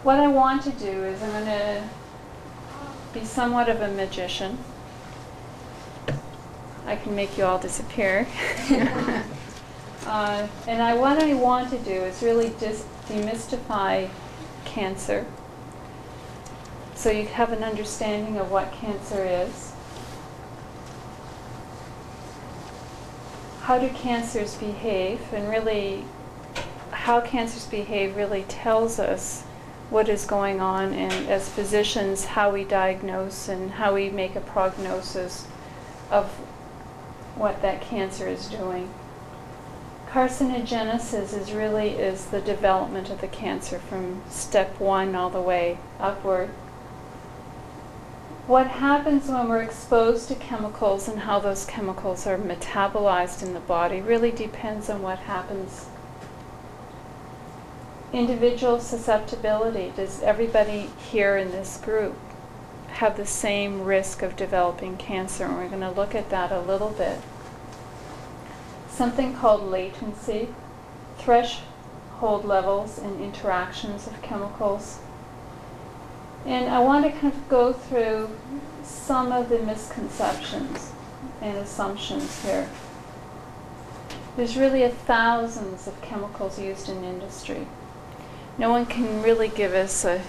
what I want to do is I'm going to be somewhat of a magician. I can make you all disappear. And what I want to do is really just demystify cancer, so you have an understanding of what cancer is. How do cancers behave, and really how cancers behave really tells us what is going on, and as physicians how we diagnose and how we make a prognosis of what that cancer is doing. Carcinogenesis is the development of the cancer from step 1 all the way upward. What happens when we're exposed to chemicals and how those chemicals are metabolized in the body really depends on what happens. Individual susceptibility. Does everybody here in this group have the same risk of developing cancer? And we're going to look at that a little bit. Something called latency, threshold levels and interactions of chemicals. And I want to kind of go through some of the misconceptions and assumptions here. There's really thousands of chemicals used in industry. No one can really give us a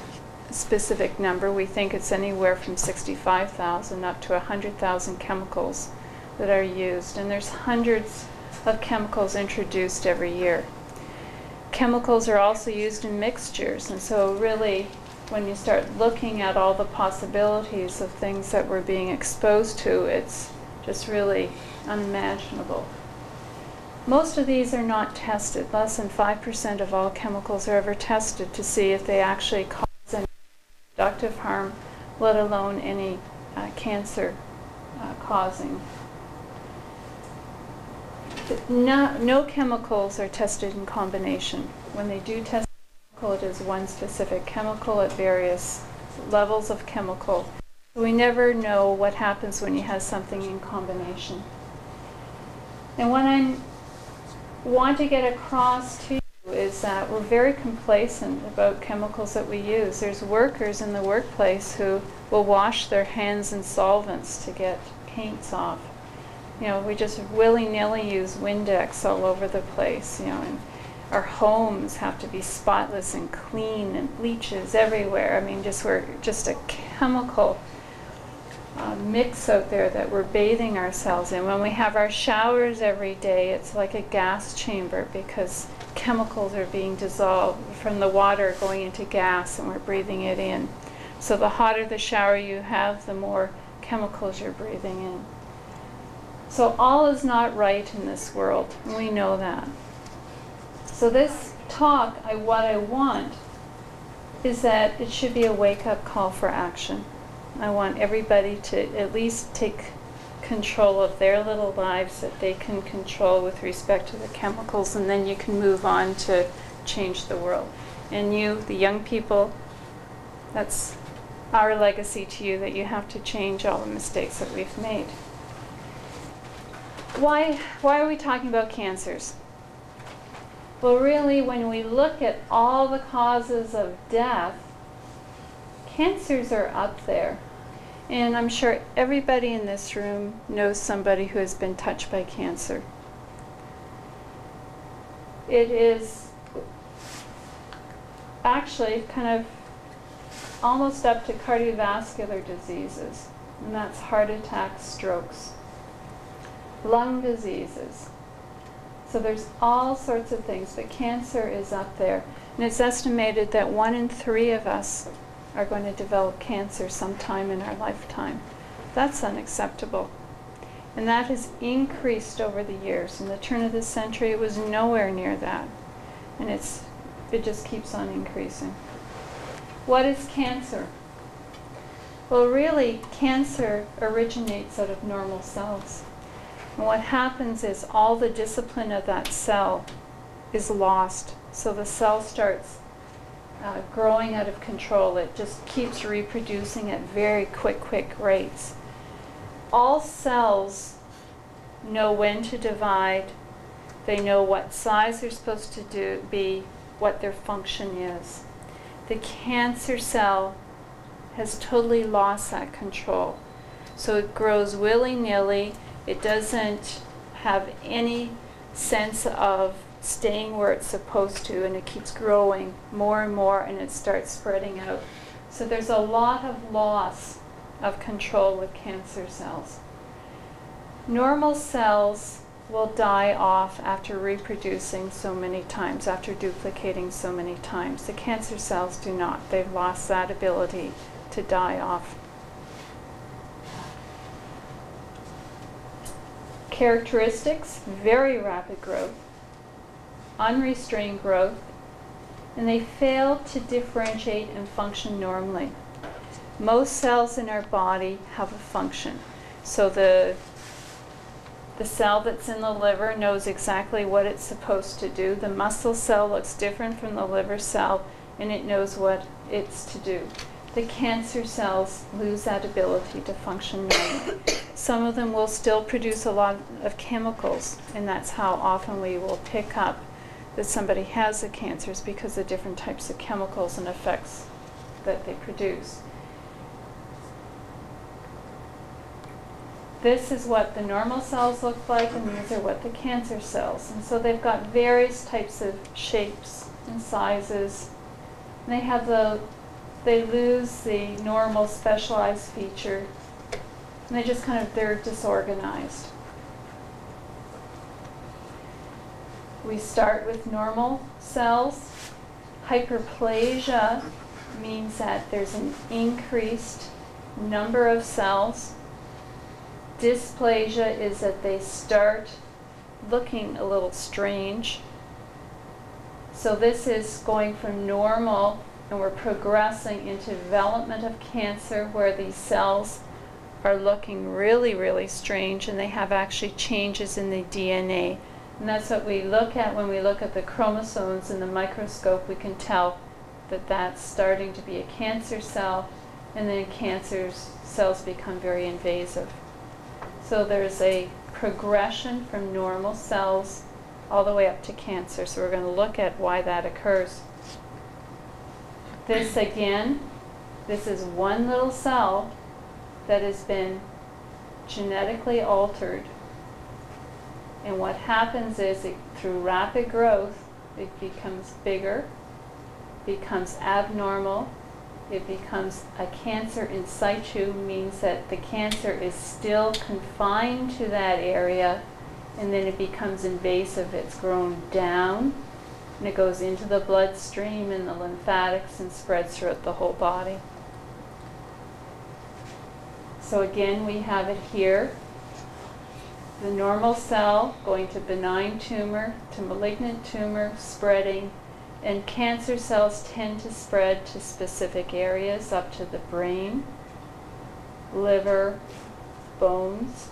specific number. We think it's anywhere from 65,000 up to 100,000 chemicals that are used. And there's hundreds of chemicals introduced every year. Chemicals are also used in mixtures, and so really when you start looking at all the possibilities of things that we're being exposed to, it's just really unimaginable. Most of these are not tested. Less than 5% of all chemicals are ever tested to see if they actually cause any reproductive harm, let alone any cancer causing. No chemicals are tested in combination. When they do test a chemical, it is one specific chemical at various levels of chemical. We never know what happens when you have something in combination. And what I want to get across to you is that we're very complacent about chemicals that we use. There's workers in the workplace who will wash their hands in solvents to get paints off. You know, we just willy-nilly use Windex all over the place, you know, and our homes have to be spotless and clean and bleaches everywhere. I mean, we're just a chemical mix out there that we're bathing ourselves in. When we have our showers every day, it's like a gas chamber because chemicals are being dissolved from the water going into gas and we're breathing it in. So the hotter the shower you have, the more chemicals you're breathing in. So all is not right in this world, and we know that. So this talk, what I want is that it should be a wake-up call for action. I want everybody to at least take control of their little lives that they can control with respect to the chemicals, and then you can move on to change the world. And you, the young people, that's our legacy to you, that you have to change all the mistakes that we've made. Why are we talking about cancers? Well, really, when we look at all the causes of death, cancers are up there. And I'm sure everybody in this room knows somebody who has been touched by cancer. It is actually kind of almost up to cardiovascular diseases, and that's heart attacks, strokes, lung diseases. So there's all sorts of things, but cancer is up there. And it's estimated that 1 in 3 of us are going to develop cancer sometime in our lifetime. That's unacceptable. And that has increased over the years. In the turn of the century, it was nowhere near that. And it just keeps on increasing. What is cancer? Well, really, cancer originates out of normal cells. And what happens is all the discipline of that cell is lost. So the cell starts growing out of control. It just keeps reproducing at very quick rates. All cells know when to divide. They know what size they're supposed to be, what their function is. the cancer cell has totally lost that control. So it grows willy-nilly. It doesn't have any sense of staying where it's supposed to, and it keeps growing more and more, and it starts spreading out. So there's a lot of loss of control with cancer cells. Normal cells will die off after reproducing so many times, after duplicating so many times. The cancer cells do not. They've lost that ability to die off. Characteristics: very rapid growth, unrestrained growth, and they fail to differentiate and function normally. Most cells in our body have a function. So the cell that's in the liver knows exactly what it's supposed to do. The muscle cell looks different from the liver cell, and it knows what it's to do. The cancer cells lose that ability to function normally. Some of them will still produce a lot of chemicals, and that's how often we will pick up that somebody has the cancers, because of different types of chemicals and effects that they produce. This is what the normal cells look like, and these are what the cancer cells. And so they've got various types of shapes and sizes. And they lose the normal specialized feature, and they're disorganized. We start with normal cells. Hyperplasia means that there's an increased number of cells. Dysplasia is that they start looking a little strange. So this is going from normal, and we're progressing into development of cancer, where these cells are looking really, really strange, and they have actually changes in the DNA. And that's what we look at when we look at the chromosomes in the microscope. We can tell that that's starting to be a cancer cell, and then cancer cells become very invasive. So there's a progression from normal cells all the way up to cancer. So we're going to look at why that occurs. This again, this is one little cell that has been genetically altered. And what happens is, through rapid growth, it becomes bigger, becomes abnormal, it becomes a cancer in situ, means that the cancer is still confined to that area, and then it becomes invasive. It's grown down, and it goes into the bloodstream and the lymphatics and spreads throughout the whole body. So again, we have it here. The normal cell going to benign tumor, to malignant tumor, spreading, and cancer cells tend to spread to specific areas up to the brain, liver, bones,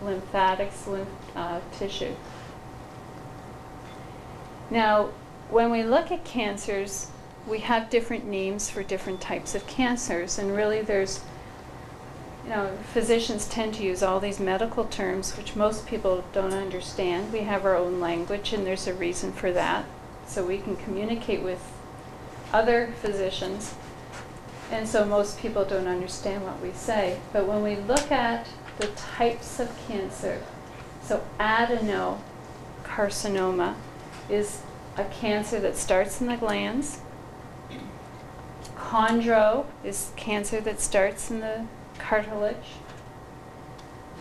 lymphatics, tissue. Now, when we look at cancers, we have different names for different types of cancers, and really there's, physicians tend to use all these medical terms, which most people don't understand. We have our own language, and there's a reason for that. So we can communicate with other physicians, and so most people don't understand what we say. But when we look at the types of cancer, so adenocarcinoma is a cancer that starts in the glands. Chondro is cancer that starts in the cartilage.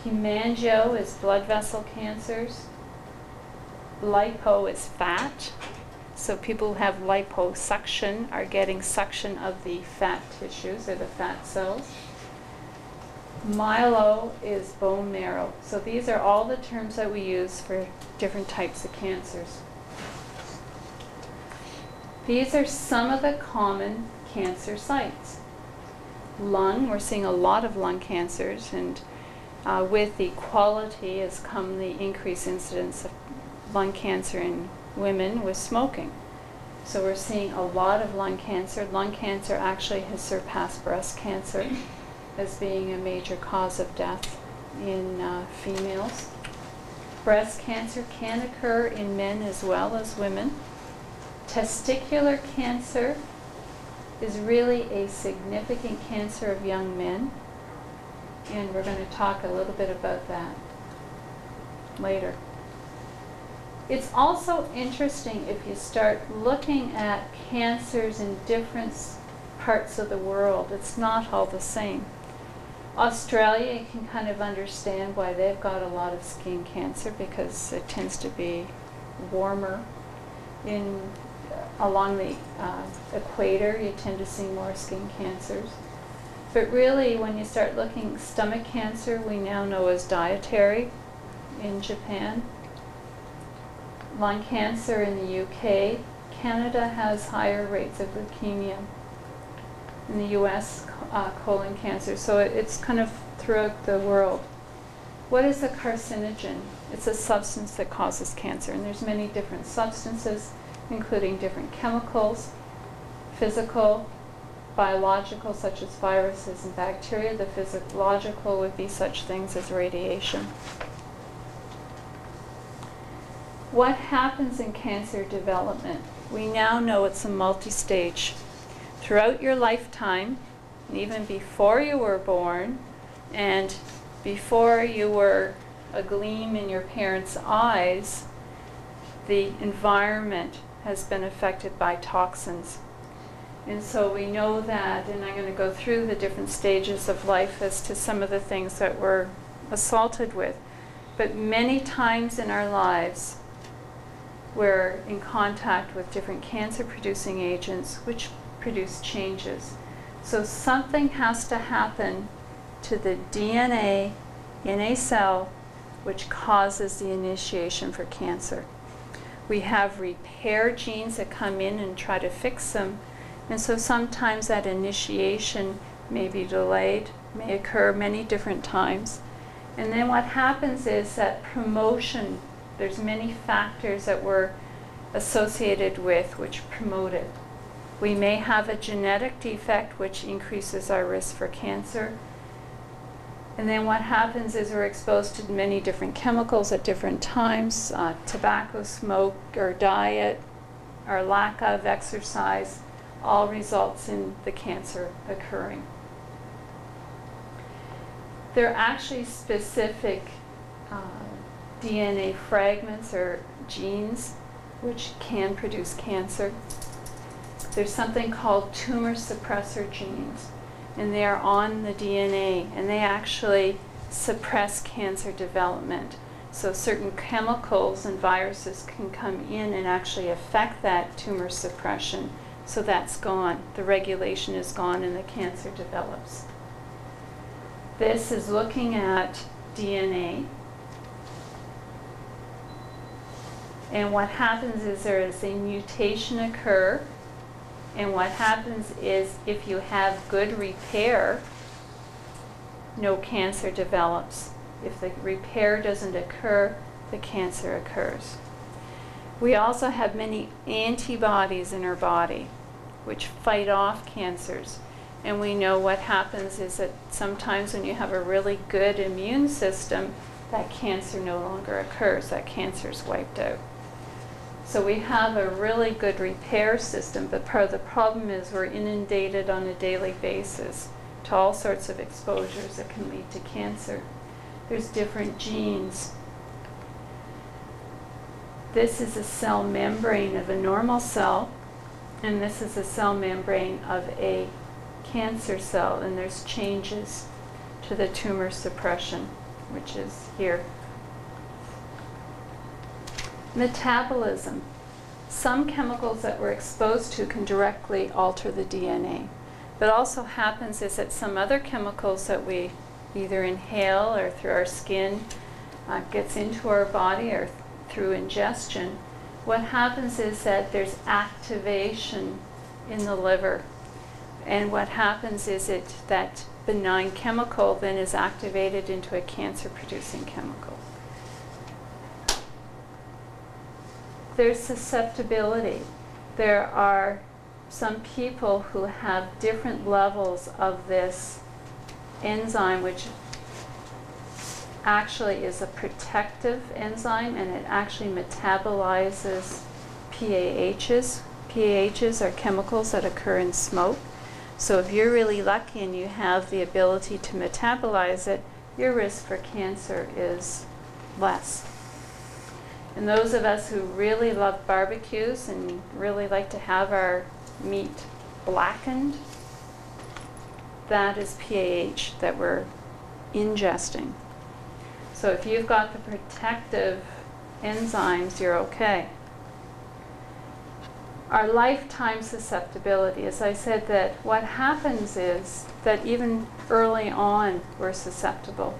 Hemangio is blood vessel cancers. Lipo is fat. So people who have liposuction are getting suction of the fat tissues, or the fat cells. Myelo is bone marrow. So these are all the terms that we use for different types of cancers. These are some of the common cancer sites. Lung, we're seeing a lot of lung cancers, and with equality has come the increased incidence of lung cancer in women with smoking. So we're seeing a lot of lung cancer. Lung cancer actually has surpassed breast cancer as being a major cause of death in females. Breast cancer can occur in men as well as women. Testicular cancer is really a significant cancer of young men, and we're going to talk a little bit about that later. It's also interesting if you start looking at cancers in different parts of the world. It's not all the same. Australia, you can kind of understand why they've got a lot of skin cancer, because it tends to be warmer. Along the equator, you tend to see more skin cancers. But really, when you start looking, stomach cancer we now know is dietary in Japan. Lung cancer in the UK. Canada has higher rates of leukemia. In the US, colon cancer. So it's kind of throughout the world. What is a carcinogen? It's a substance that causes cancer, and there's many different substances, including different chemicals, physical, biological, such as viruses and bacteria. The physiological would be such things as radiation. What happens in cancer development? We now know it's a multi-stage. Throughout your lifetime, and even before you were born, and before you were a gleam in your parents' eyes, the environment has been affected by toxins. And so we know that, and I'm going to go through the different stages of life as to some of the things that we're assaulted with. But many times in our lives, we're in contact with different cancer-producing agents which produce changes. So something has to happen to the DNA in a cell which causes the initiation for cancer. We have repair genes that come in and try to fix them, and so sometimes that initiation may be delayed, may occur many different times. And then what happens is that promotion, there's many factors that we're associated with which promote it. We may have a genetic defect which increases our risk for cancer. And then what happens is we're exposed to many different chemicals at different times, tobacco smoke, or diet, or lack of exercise, all results in the cancer occurring. There are actually specific DNA fragments or genes which can produce cancer. There's something called tumor suppressor genes, and they are on the DNA, and they actually suppress cancer development. So certain chemicals and viruses can come in and actually affect that tumor suppression, so that's gone. The regulation is gone and the cancer develops. This is looking at DNA. And what happens is there is a mutation occur. And what happens is if you have good repair, no cancer develops. If the repair doesn't occur, the cancer occurs. We also have many antibodies in our body which fight off cancers. And we know what happens is that sometimes when you have a really good immune system, that cancer no longer occurs. That cancer is wiped out. So we have a really good repair system, but part of the problem is we're inundated on a daily basis to all sorts of exposures that can lead to cancer. There's different genes. This is a cell membrane of a normal cell, and this is a cell membrane of a cancer cell, and there's changes to the tumor suppression, which is here. Metabolism. Some chemicals that we're exposed to can directly alter the DNA. But also happens is that some other chemicals that we either inhale or through our skin gets into our body or through ingestion. What happens is that there's activation in the liver. And what happens is that benign chemical then is activated into a cancer-producing chemical. There's susceptibility. There are some people who have different levels of this enzyme, which actually is a protective enzyme, and it actually metabolizes PAHs, PAHs are chemicals that occur in smoke. So if you're really lucky and you have the ability to metabolize it, your risk for cancer is less. And those of us who really love barbecues and really like to have our meat blackened, that is PAH that we're ingesting. So if you've got the protective enzymes, you're okay. Our lifetime susceptibility, as I said, that what happens is that even early on we're susceptible.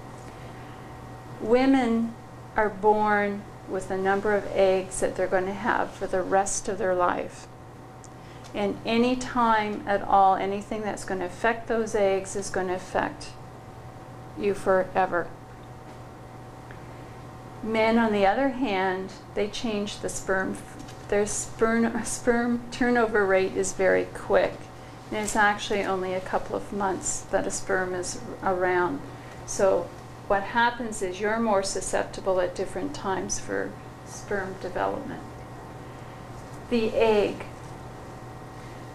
Women are born with a number of eggs that they're going to have for the rest of their life. And any time at all, anything that's going to affect those eggs is going to affect you forever. Men, on the other hand, they change the sperm. Their sperm turnover rate is very quick. And it's actually only a couple of months that a sperm is around. So what happens is you're more susceptible at different times for sperm development. The egg.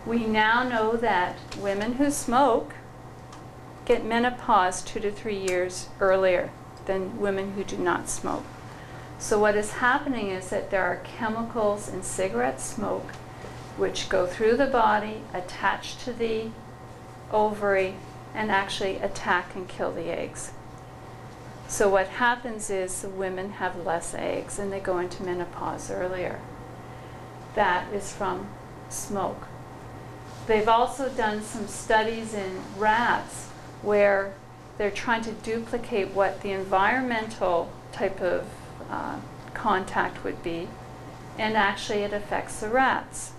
We now know that women who smoke get menopause 2 to 3 years earlier than women who do not smoke. So what is happening is that there are chemicals in cigarette smoke which go through the body, attach to the ovary, and actually attack and kill the eggs. So what happens is the women have less eggs and they go into menopause earlier. That is from smoke. They've also done some studies in rats where they're trying to duplicate what the environmental type of contact would be, and actually it affects the rats.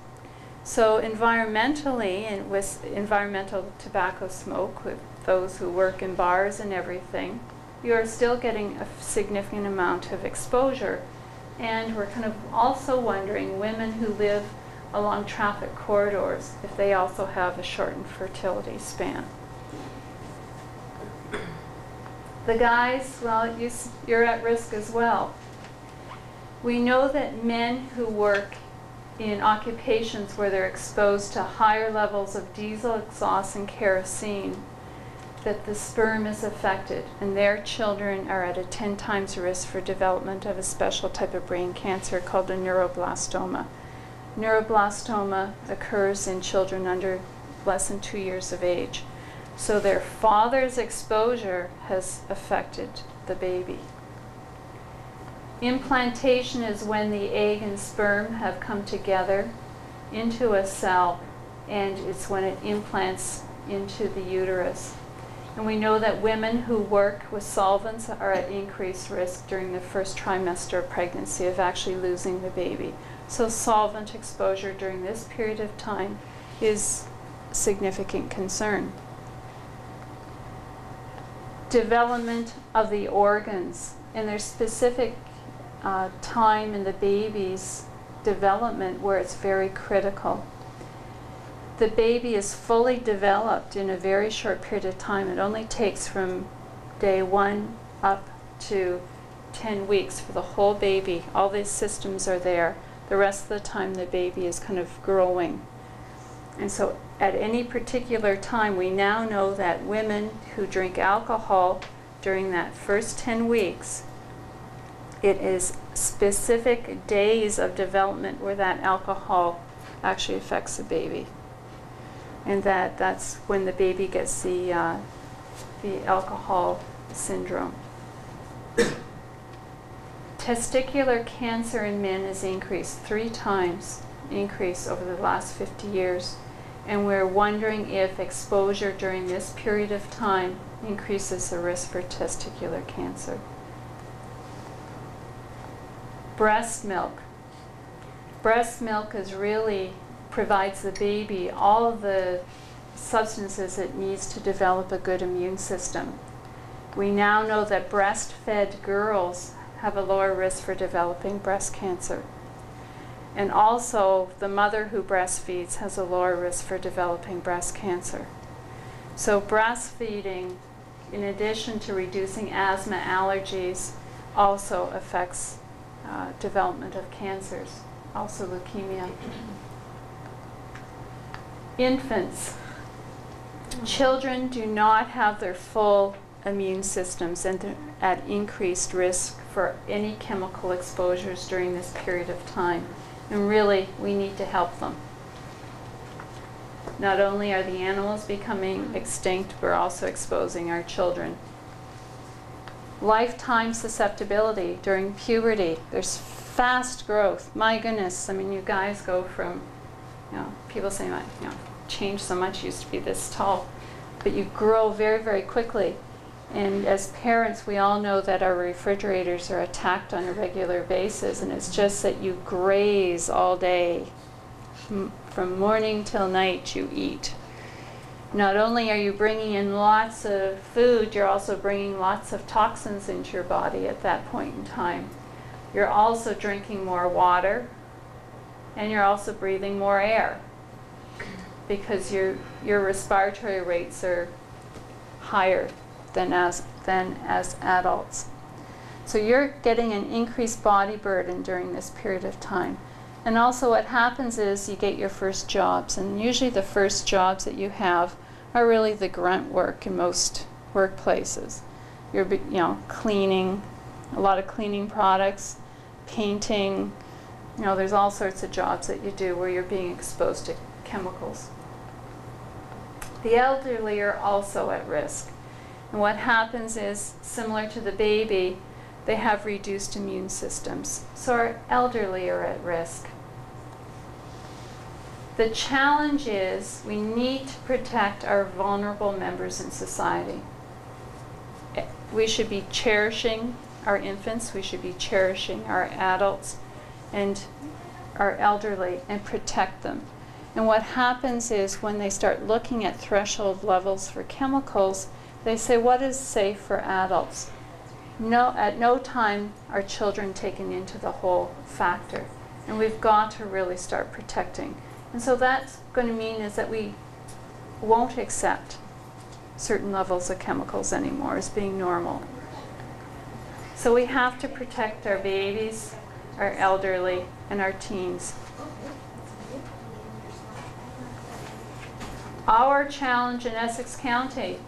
So environmentally, and with environmental tobacco smoke, with those who work in bars and everything, you're still getting a significant amount of exposure. And we're kind of also wondering, women who live along traffic corridors, if they also have a shortened fertility span. The guys, well, you're at risk as well. We know that men who work in occupations where they're exposed to higher levels of diesel exhaust and kerosene, that the sperm is affected, and their children are at a 10 times risk for development of a special type of brain cancer called a neuroblastoma. Neuroblastoma occurs in children under less than 2 years of age. So their father's exposure has affected the baby. Implantation is when the egg and sperm have come together into a cell, and it's when it implants into the uterus. And we know that women who work with solvents are at increased risk during the first trimester of pregnancy of actually losing the baby. So solvent exposure during this period of time is a significant concern. Development of the organs, and there's specific time in the baby's development where it's very critical. The baby is fully developed in a very short period of time. It only takes from day 1 up to 10 weeks for the whole baby. All these systems are there. The rest of the time the baby is kind of growing. And so at any particular time, we now know that women who drink alcohol during that first 10 weeks, it is specific days of development where that alcohol actually affects the baby. And that's when the baby gets the alcohol syndrome. Testicular cancer in men has increased 3 times increase over the last 50 years. And we're wondering if exposure during this period of time increases the risk for testicular cancer. Breast milk. Breast milk provides the baby all of the substances it needs to develop a good immune system. We now know that breastfed girls have a lower risk for developing breast cancer. And also, the mother who breastfeeds has a lower risk for developing breast cancer. So breastfeeding, in addition to reducing asthma, allergies, also affects development of cancers, also leukemia. Infants. Children do not have their full immune systems and they're at increased risk for any chemical exposures during this period of time. And really, we need to help them. Not only are the animals becoming extinct, we're also exposing our children. Lifetime susceptibility during puberty. There's fast growth. My goodness, I mean, you guys go from, people say, change so much, used to be this tall. But you grow very, very quickly. And as parents, we all know that our refrigerators are attacked on a regular basis, and it's just that you graze all day. From morning till night, you eat. Not only are you bringing in lots of food, you're also bringing lots of toxins into your body at that point in time. You're also drinking more water, and you're also breathing more air because your respiratory rates are higher than as adults. So you're getting an increased body burden during this period of time. And also what happens is you get your first jobs, and usually the first jobs that you have are really the grunt work in most workplaces. You're cleaning, a lot of cleaning products, painting, there's all sorts of jobs that you do where you're being exposed to chemicals. The elderly are also at risk. And what happens is, similar to the baby, they have reduced immune systems. So our elderly are at risk. The challenge is we need to protect our vulnerable members in society. We should be cherishing our infants, we should be cherishing our adults and our elderly and protect them. And what happens is when they start looking at threshold levels for chemicals, they say, what is safe for adults? At no time are children taken into the whole factor. And we've got to really start protecting. And so that's going to mean is that we won't accept certain levels of chemicals anymore as being normal. So we have to protect our babies, our elderly, and our teens. Our challenge in Essex County,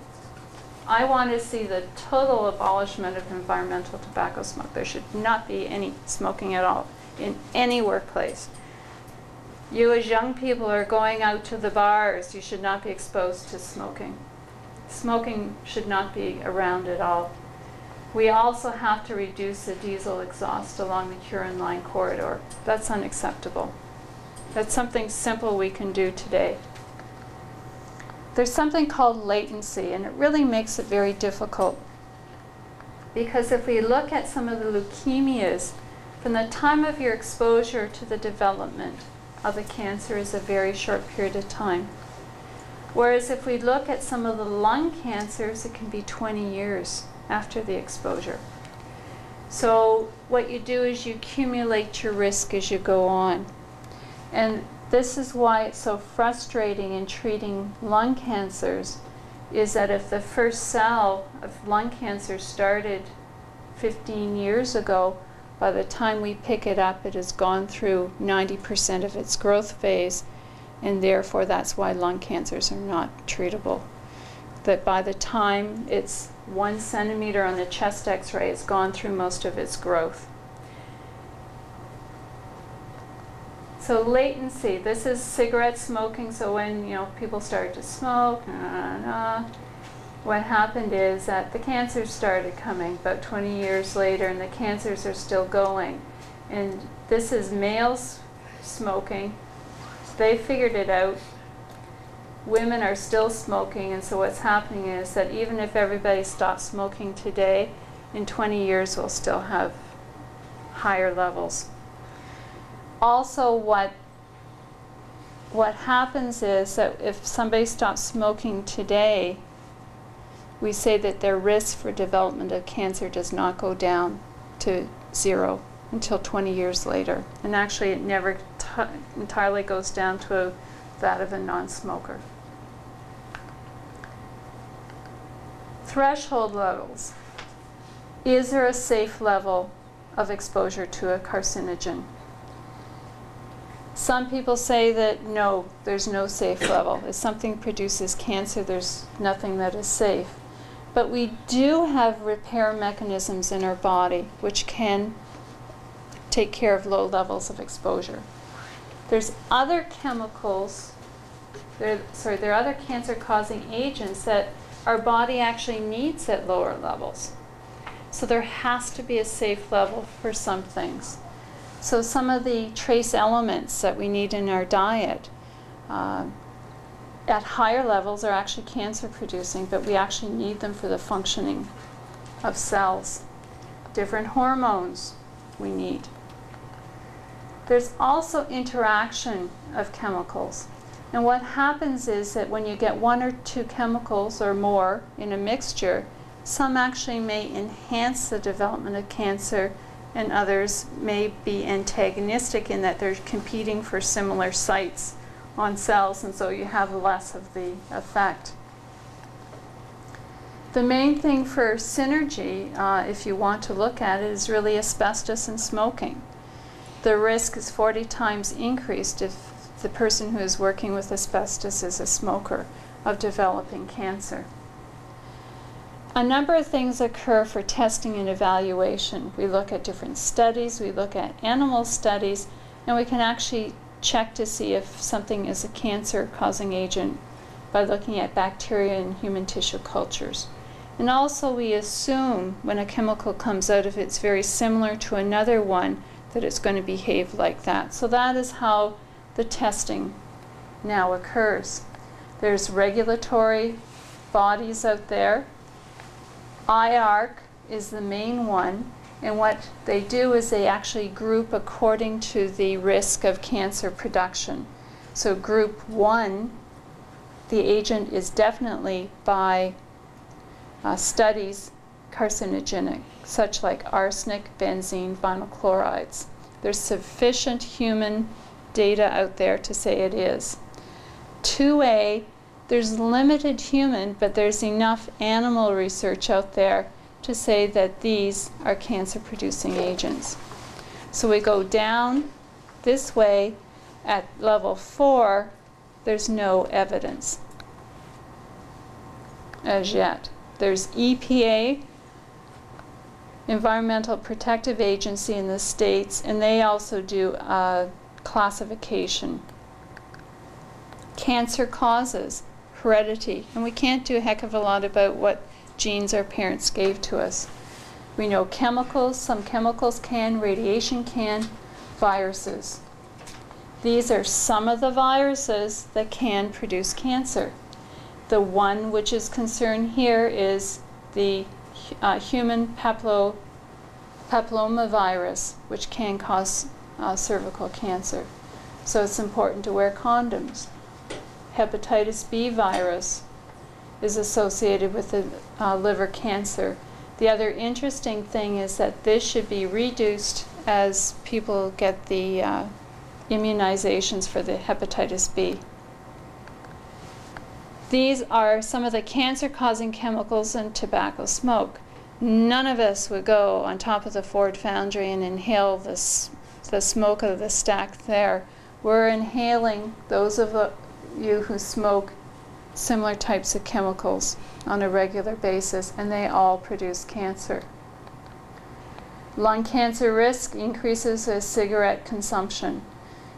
I want to see the total abolishment of environmental tobacco smoke. There should not be any smoking at all in any workplace. You as young people are going out to the bars, you should not be exposed to smoking. Smoking should not be around at all. We also have to reduce the diesel exhaust along the Huron Line corridor. That's unacceptable. That's something simple we can do today. There's something called latency, and it really makes it very difficult. Because if we look at some of the leukemias, from the time of your exposure to the development of the cancer is a very short period of time. Whereas if we look at some of the lung cancers, it can be 20 years after the exposure. So what you do is you accumulate your risk as you go on. And this is why it's so frustrating in treating lung cancers, is that if the first cell of lung cancer started 15 years ago, by the time we pick it up, it has gone through 90% of its growth phase, and therefore that's why lung cancers are not treatable. That by the time it's 1 centimeter on the chest x-ray, it's gone through most of its growth. So latency, this is cigarette smoking. So when people started to smoke, what happened is that the cancers started coming about 20 years later, and the cancers are still going. And this is males smoking. They figured it out. Women are still smoking, and so what's happening is that even if everybody stops smoking today, in 20 years we'll still have higher levels. Also, what happens is that if somebody stops smoking today, we say that their risk for development of cancer does not go down to 0 until 20 years later. And actually, it never entirely goes down to that of a non-smoker. Threshold levels. Is there a safe level of exposure to a carcinogen? Some people say that no, there's no safe level. If something produces cancer, there's nothing that is safe. But we do have repair mechanisms in our body which can take care of low levels of exposure. There's other chemicals, there are other cancer-causing agents that our body actually needs at lower levels. So there has to be a safe level for some things. So some of the trace elements that we need in our diet at higher levels are actually cancer-producing, but we actually need them for the functioning of cells. Different hormones we need. There's also interaction of chemicals. And what happens is that when you get one or two chemicals or more in a mixture, some actually may enhance the development of cancer, and others may be antagonistic in that they're competing for similar sites on cells, and so you have less of the effect. The main thing for synergy, if you want to look at it, is really asbestos and smoking. The risk is 40 times increased if the person who is working with asbestos is a smoker of developing cancer. A number of things occur for testing and evaluation. We look at different studies, we look at animal studies, and we can actually check to see if something is a cancer-causing agent by looking at bacteria in human tissue cultures. And also we assume when a chemical comes out, if it's very similar to another one, that it's going to behave like that. So that is how the testing now occurs. There's regulatory bodies out there. IARC is the main one, and what they do is they actually group according to the risk of cancer production. So group 1, the agent is definitely by studies carcinogenic, such like arsenic, benzene, vinyl chlorides. There's sufficient human data out there to say it is. 2A, there's limited human, but there's enough animal research out there to say that these are cancer-producing agents. So we go down this way. At level 4, there's no evidence as yet. There's EPA, Environmental Protective Agency in the States, and they also do a classification. Cancer causes, heredity, and we can't do a heck of a lot about what genes our parents gave to us. We know chemicals, some chemicals can, radiation can, viruses. These are some of the viruses that can produce cancer. The one which is concerned here is the human papillomavirus, which can cause cervical cancer. So it's important to wear condoms. Hepatitis B virus is associated with the liver cancer. The other interesting thing is that this should be reduced as people get the immunizations for the hepatitis B. These are some of the cancer-causing chemicals in tobacco smoke. None of us would go on top of the Ford Foundry and inhale the smoke of the stack there. We're inhaling, those of you who smoke, similar types of chemicals on a regular basis, and they all produce cancer. Lung cancer risk increases with cigarette consumption.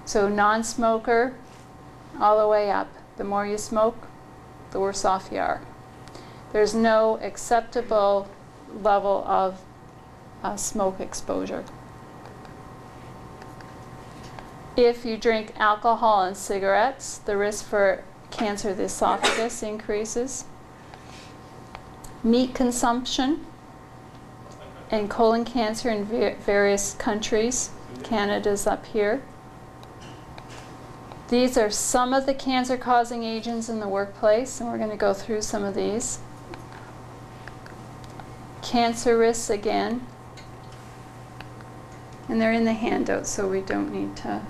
So non-smoker, all the way up. The more you smoke, the worse off you are. There's no acceptable level of smoke exposure. If you drink alcohol and cigarettes, the risk for cancer of the esophagus increases. Meat consumption and colon cancer in various countries. Canada's up here. These are some of the cancer-causing agents in the workplace, and we're going to go through some of these. Cancer risks again. And they're in the handout, so we don't need to.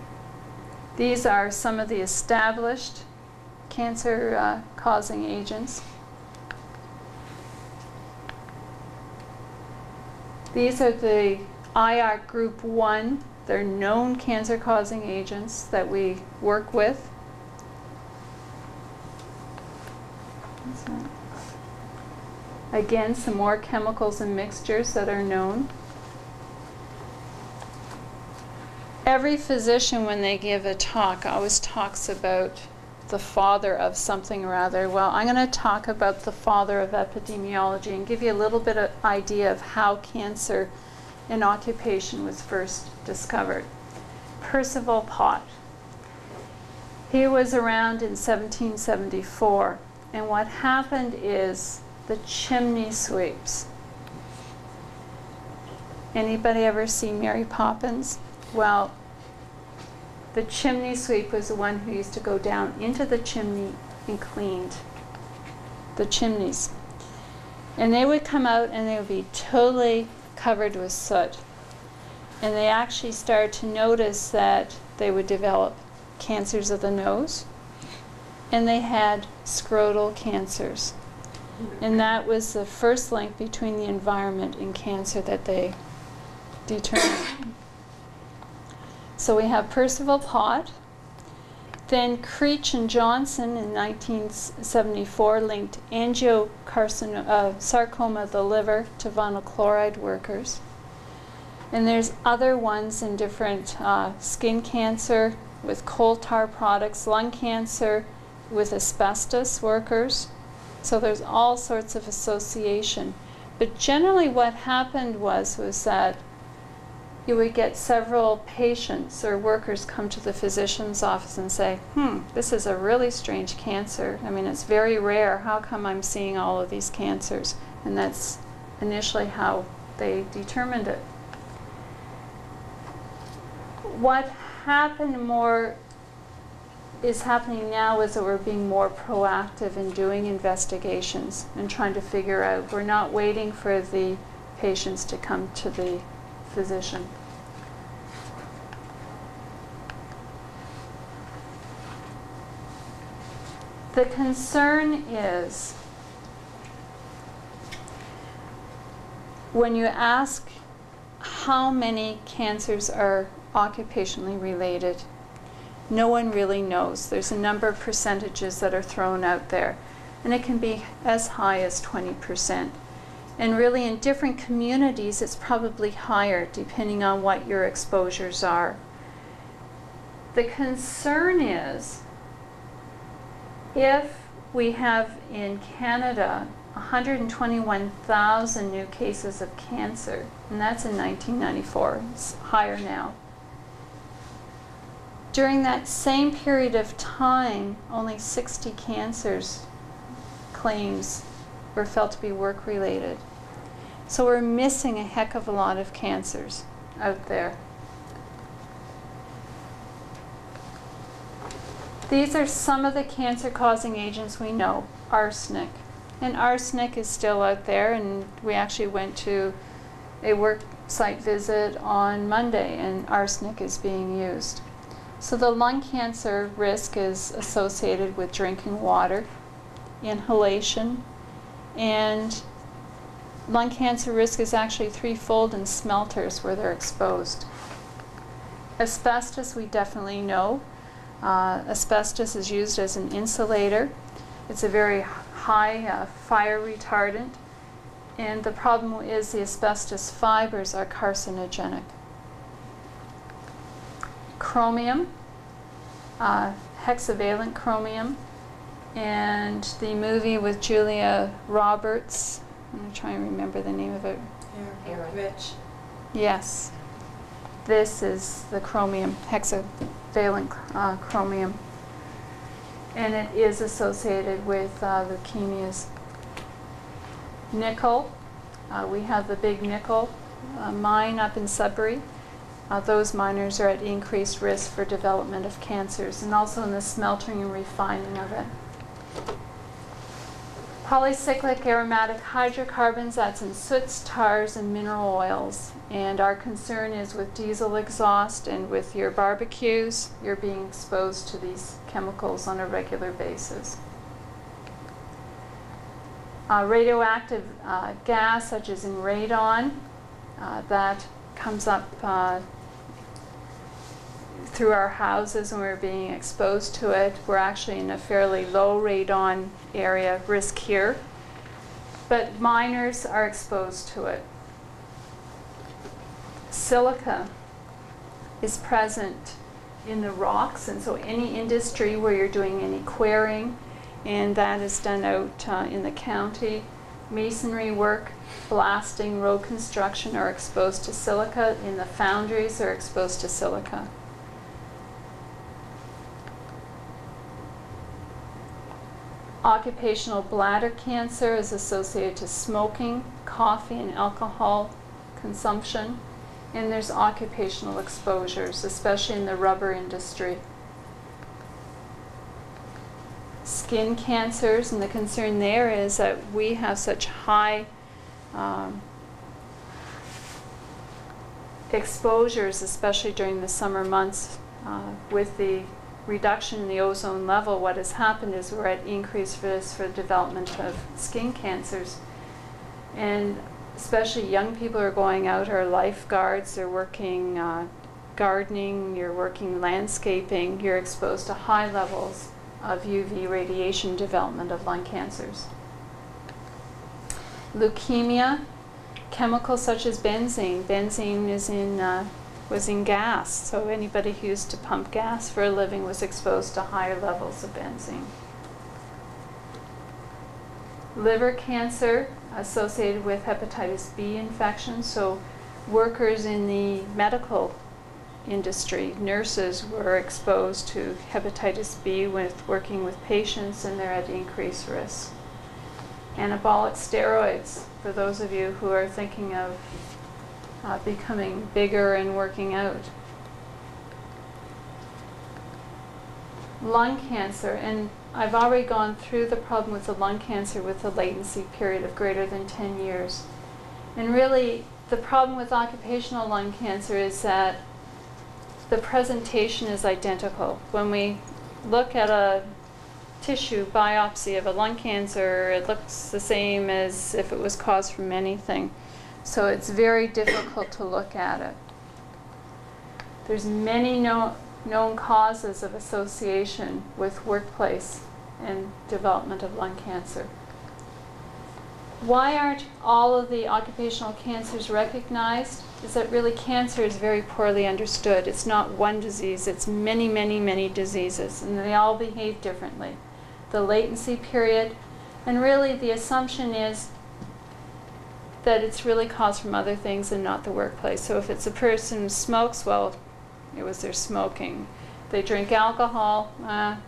These are some of the established cancer-causing agents. These are the IARC Group 1 They're known cancer-causing agents that we work with. Again, some more chemicals and mixtures that are known. Every physician, when they give a talk, always talks about the father of something or other. Well, I'm going to talk about the father of epidemiology and give you a little bit of idea of how cancer in occupation was first discovered. Percival Pott. He was around in 1774, and what happened is the chimney sweeps. Anybody ever see Mary Poppins? Well, the chimney sweep was the one who used to go down into the chimney and cleaned the chimneys. And they would come out and they would be totally covered with soot. And they actually started to notice that they would develop cancers of the nose, and they had scrotal cancers. And that was the first link between the environment and cancer that they determined. So we have Percival Pott. Then Creech and Johnson in 1974 linked sarcoma of the liver to vinyl chloride workers. And there's other ones in different skin cancer with coal tar products, lung cancer with asbestos workers. So there's all sorts of association. But generally what happened was that you would get several patients or workers come to the physician's office and say, this is a really strange cancer. I mean, it's very rare. How come I'm seeing all of these cancers? And that's initially how they determined it. What is happening now is that we're being more proactive in doing investigations and trying to figure out. We're not waiting for the patients to come to the physician. The concern is when you ask how many cancers are occupationally related, no one really knows. There's a number of percentages that are thrown out there, and it can be as high as 20%. And really in different communities it's probably higher depending on what your exposures are. The concern is if we have in Canada 121,000 new cases of cancer, and that's in 1994, it's higher now. During that same period of time, only 60 cancers claims were felt to be work-related. So we're missing a heck of a lot of cancers out there. These are some of the cancer-causing agents we know. Arsenic. And arsenic is still out there, and we actually went to a work site visit on Monday, and arsenic is being used. So the lung cancer risk is associated with drinking water, inhalation, and lung cancer risk is actually threefold in smelters where they're exposed. Asbestos, we definitely know. Asbestos is used as an insulator. It's a very high fire retardant, and the problem is the asbestos fibers are carcinogenic. Chromium, hexavalent chromium, and the movie with Julia Roberts, I'm going to try and remember the name of it. Rich. Yes. This is the chromium, hexavalent chromium. And it is associated with leukemias. Nickel. We have the big nickel mine up in Sudbury. Those miners are at increased risk for development of cancers, and also in the smelting and refining of it. Polycyclic aromatic hydrocarbons, that's in soots, tars, and mineral oils. And our concern is with diesel exhaust and with your barbecues, you're being exposed to these chemicals on a regular basis. Radioactive gas, such as in radon, that comes up through our houses when we're being exposed to it. We're actually in a fairly low radon area risk here, but miners are exposed to it. Silica is present in the rocks, and so any industry where you're doing any quarrying, and that is done out in the county, masonry work, blasting, road construction are exposed to silica. In the foundries are exposed to silica. Occupational bladder cancer is associated to smoking, coffee, and alcohol consumption. And there's occupational exposures, especially in the rubber industry. Skin cancers, and the concern there is that we have such high exposures, especially during the summer months. With the reduction in the ozone level, what has happened is we're at increased risk for development of skin cancers. And especially young people are going out, are lifeguards, they're working gardening, you're working landscaping, you're exposed to high levels of UV radiation development of lung cancers. Leukemia, chemicals such as benzene. Benzene is was in gas, so anybody who used to pump gas for a living was exposed to higher levels of benzene. Liver cancer associated with hepatitis B infection, so workers in the medical industry, nurses, were exposed to hepatitis B with working with patients, and they're at increased risk. Anabolic steroids, for those of you who are thinking of becoming bigger and working out. Lung cancer, and I've already gone through the problem with the lung cancer with the latency period of greater than 10 years. And really, the problem with occupational lung cancer is that the presentation is identical. When we look at a tissue biopsy of a lung cancer, it looks the same as if it was caused from anything. So it's very difficult to look at it. There's many known causes of association with workplace and development of lung cancer. Why aren't all of the occupational cancers recognized? Is that really cancer is very poorly understood. It's not one disease, it's many, many, many diseases, and they all behave differently. The latency period, and really the assumption is that it's really caused from other things and not the workplace. So if it's a person who smokes, well, it was their smoking. They drink alcohol,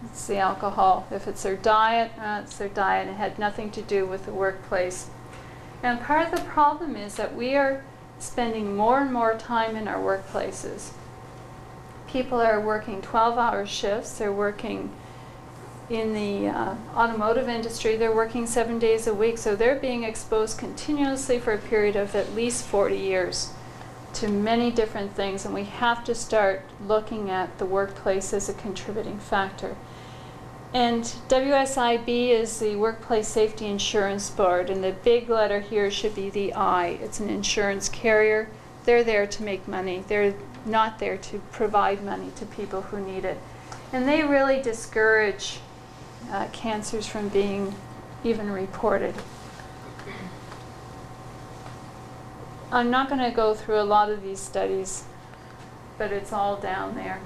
it's the alcohol. If it's their diet, it's their diet. It had nothing to do with the workplace. And part of the problem is that we are spending more and more time in our workplaces. People are working 12-hour shifts. They're working in the automotive industry. They're working 7 days a week. So they're being exposed continuously for a period of at least 40 years to many different things, and we have to start looking at the workplace as a contributing factor. And WSIB is the Workplace Safety Insurance Board, and the big letter here should be the I. It's an insurance carrier. They're there to make money. They're not there to provide money to people who need it. And they really discourage cancers from being even reported. I'm not going to go through a lot of these studies, but it's all down there.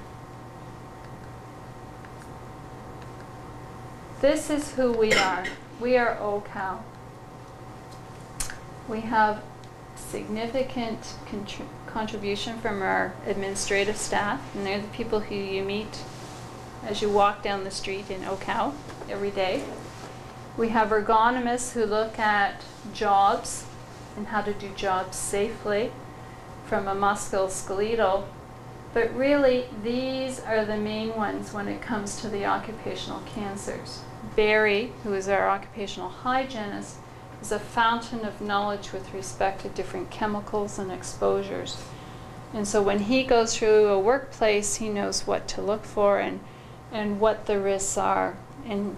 This is who we are. We are OHCOW. We have significant contribution from our administrative staff, and they're the people who you meet as you walk down the street in OHCOW every day. We have ergonomists who look at jobs and how to do jobs safely from a musculoskeletal. But really, these are the main ones when it comes to the occupational cancers. Barry, who is our occupational hygienist, is a fountain of knowledge with respect to different chemicals and exposures. And so when he goes through a workplace, he knows what to look for and what the risks are, and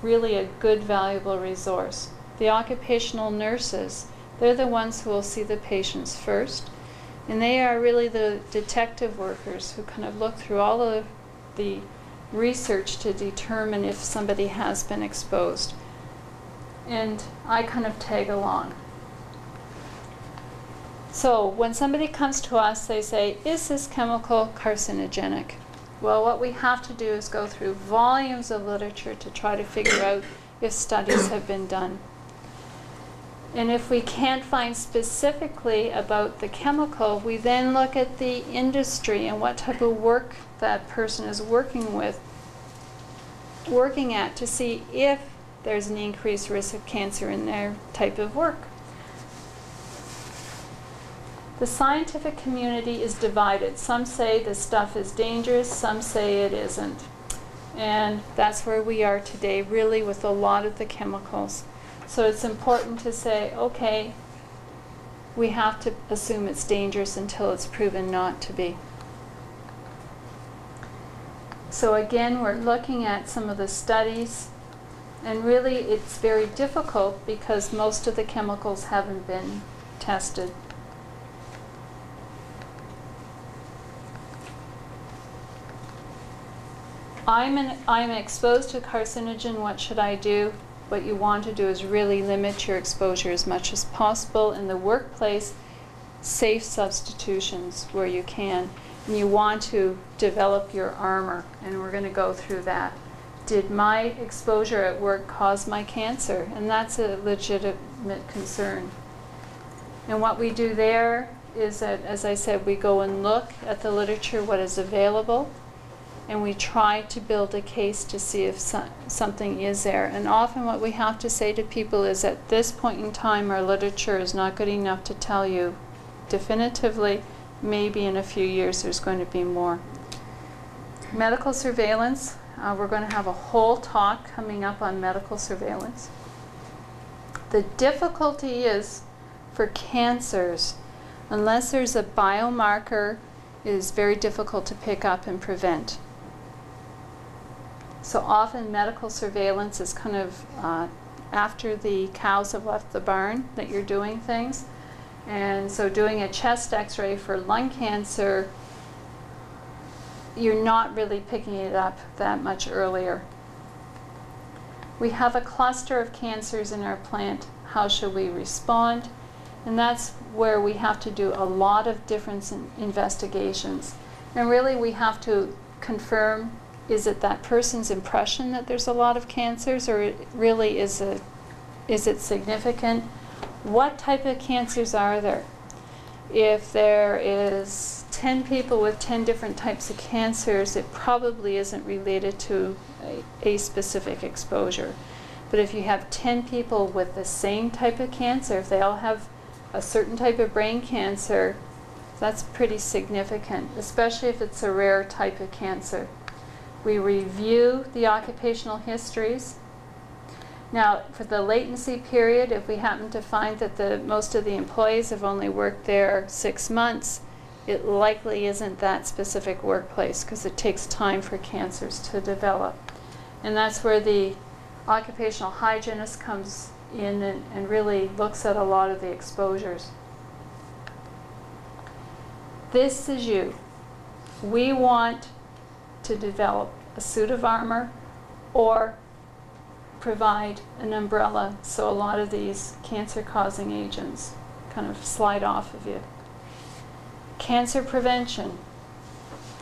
really a good, valuable resource. The occupational nurses, they're the ones who will see the patients first. And they are really the detective workers who kind of look through all of the research to determine if somebody has been exposed. And I kind of tag along. So when somebody comes to us, they say, is this chemical carcinogenic? Well, what we have to do is go through volumes of literature to try to figure out if studies have been done. And if we can't find specifically about the chemical, we then look at the industry and what type of work that person is working at to see if there's an increased risk of cancer in their type of work. The scientific community is divided. Some say this stuff is dangerous, some say it isn't. And that's where we are today, really, with a lot of the chemicals. So it's important to say, okay, we have to assume it's dangerous until it's proven not to be. So again, we're looking at some of the studies, and really it's very difficult because most of the chemicals haven't been tested. I'm exposed to a carcinogen, what should I do? What you want to do is really limit your exposure as much as possible. In the workplace, safe substitutions where you can. And you want to develop your armor, and we're going to go through that. Did my exposure at work cause my cancer? And that's a legitimate concern. And what we do there is that, as I said, we go and look at the literature, what is available, and we try to build a case to see if something is there. And often what we have to say to people is, at this point in time, our literature is not good enough to tell you definitively. Maybe in a few years there's going to be more. Medical surveillance. We're going to have a whole talk coming up on medical surveillance. The difficulty is, for cancers, unless there's a biomarker, it is very difficult to pick up and prevent. So often medical surveillance is kind of after the cows have left the barn that you're doing things. And so doing a chest x-ray for lung cancer, you're not really picking it up that much earlier. We have a cluster of cancers in our plant. How should we respond? And that's where we have to do a lot of different investigations. And really we have to confirm, is it that person's impression that there's a lot of cancers, or really is it significant? What type of cancers are there? If there is 10 people with 10 different types of cancers, it probably isn't related to a specific exposure. But if you have 10 people with the same type of cancer, if they all have a certain type of brain cancer, that's pretty significant, especially if it's a rare type of cancer. We review the occupational histories. Now, for the latency period, if we happen to find that most of the employees have only worked there 6 months, it likely isn't that specific workplace, because it takes time for cancers to develop. And that's where the occupational hygienist comes in and really looks at a lot of the exposures. This is you. We want to develop a suit of armor or provide an umbrella so a lot of these cancer-causing agents kind of slide off of you. Cancer prevention.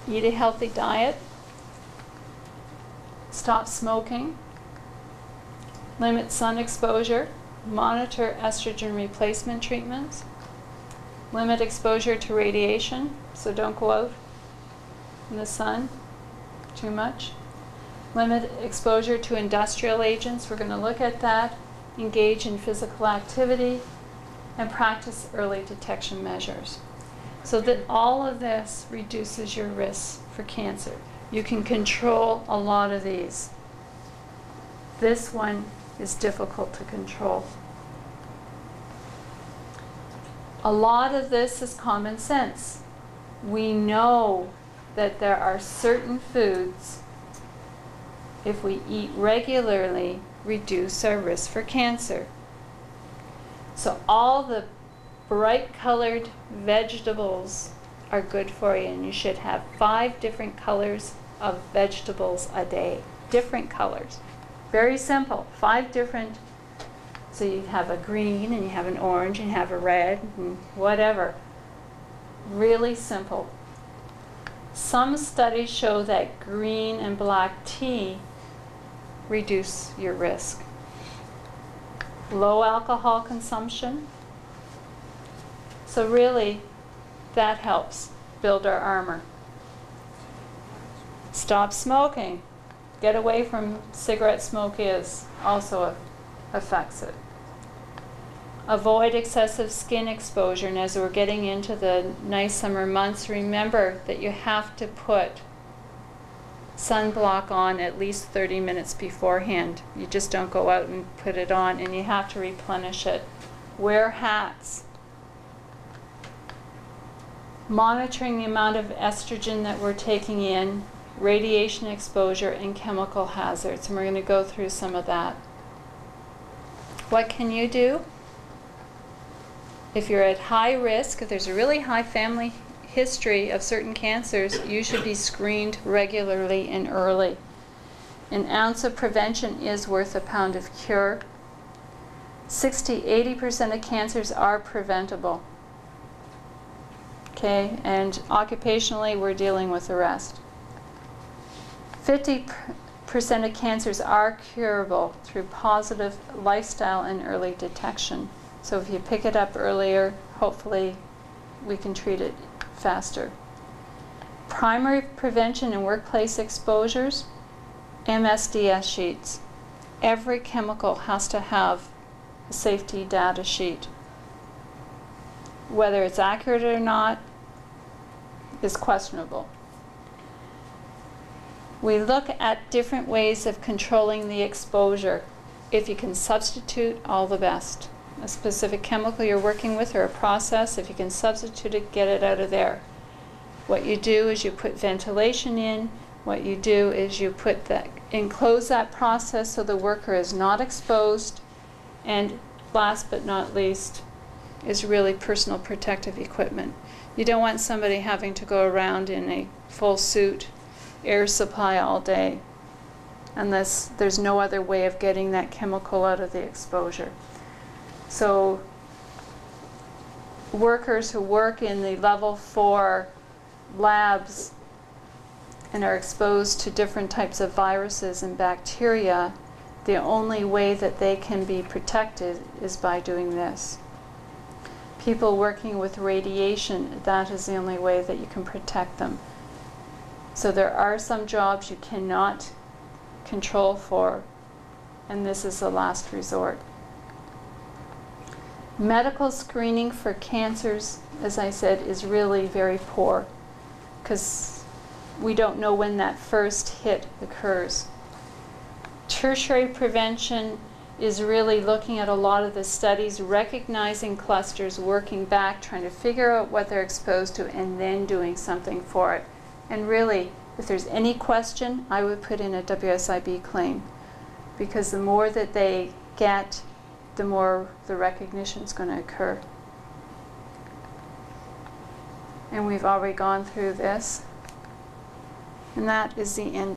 Eat a healthy diet. Stop smoking. Limit sun exposure. Monitor estrogen replacement treatments. Limit exposure to radiation, so don't go out in the sun too much. Limit exposure to industrial agents. We're going to look at that. Engage in physical activity and practice early detection measures. So that all of this reduces your risk for cancer. You can control a lot of these. This one is difficult to control. A lot of this is common sense. We know that there are certain foods, if we eat regularly, reduce our risk for cancer. So all the bright colored vegetables are good for you, and you should have 5 different colors of vegetables a day. Different colors. Very simple. 5 different. So you have a green, and you have an orange, and you have a red, and whatever. Really simple. Some studies show that green and black tea reduce your risk. Low alcohol consumption. So really, that helps build our armor. Stop smoking. Get away from cigarette smoke also affects it. Avoid excessive skin exposure, and as we're getting into the nice summer months, remember that you have to put sunblock on at least 30 minutes beforehand. You just don't go out and put it on, and you have to replenish it. Wear hats. Monitoring the amount of estrogen that we're taking in, radiation exposure, and chemical hazards, and we're going to go through some of that. What can you do? If you're at high risk, if there's a really high family history of certain cancers, you should be screened regularly and early. An ounce of prevention is worth a pound of cure. 60–80% of cancers are preventable. Okay, and occupationally we're dealing with the rest. 50% of cancers are curable through positive lifestyle and early detection. So if you pick it up earlier, hopefully we can treat it faster. Primary prevention in workplace exposures, MSDS sheets. Every chemical has to have a safety data sheet. Whether it's accurate or not is questionable. We look at different ways of controlling the exposure. If you can substitute, all the best. A specific chemical you're working with or a process, if you can substitute it, get it out of there. What you do is you put ventilation in. What you do is you put that, enclose that process so the worker is not exposed. And last but not least is really personal protective equipment. You don't want somebody having to go around in a full suit, air supply all day, unless there's no other way of getting that chemical out of the exposure. So workers who work in the level 4 labs and are exposed to different types of viruses and bacteria, the only way that they can be protected is by doing this. People working with radiation, that is the only way that you can protect them. So there are some jobs you cannot control for, and this is the last resort. Medical screening for cancers, as I said, is really very poor because we don't know when that first hit occurs. Tertiary prevention is really looking at a lot of the studies, recognizing clusters, working back, trying to figure out what they're exposed to, and then doing something for it. And really, if there's any question, I would put in a WSIB claim, because the more that they get, the more the recognition is going to occur. And we've already gone through this. And that is the end.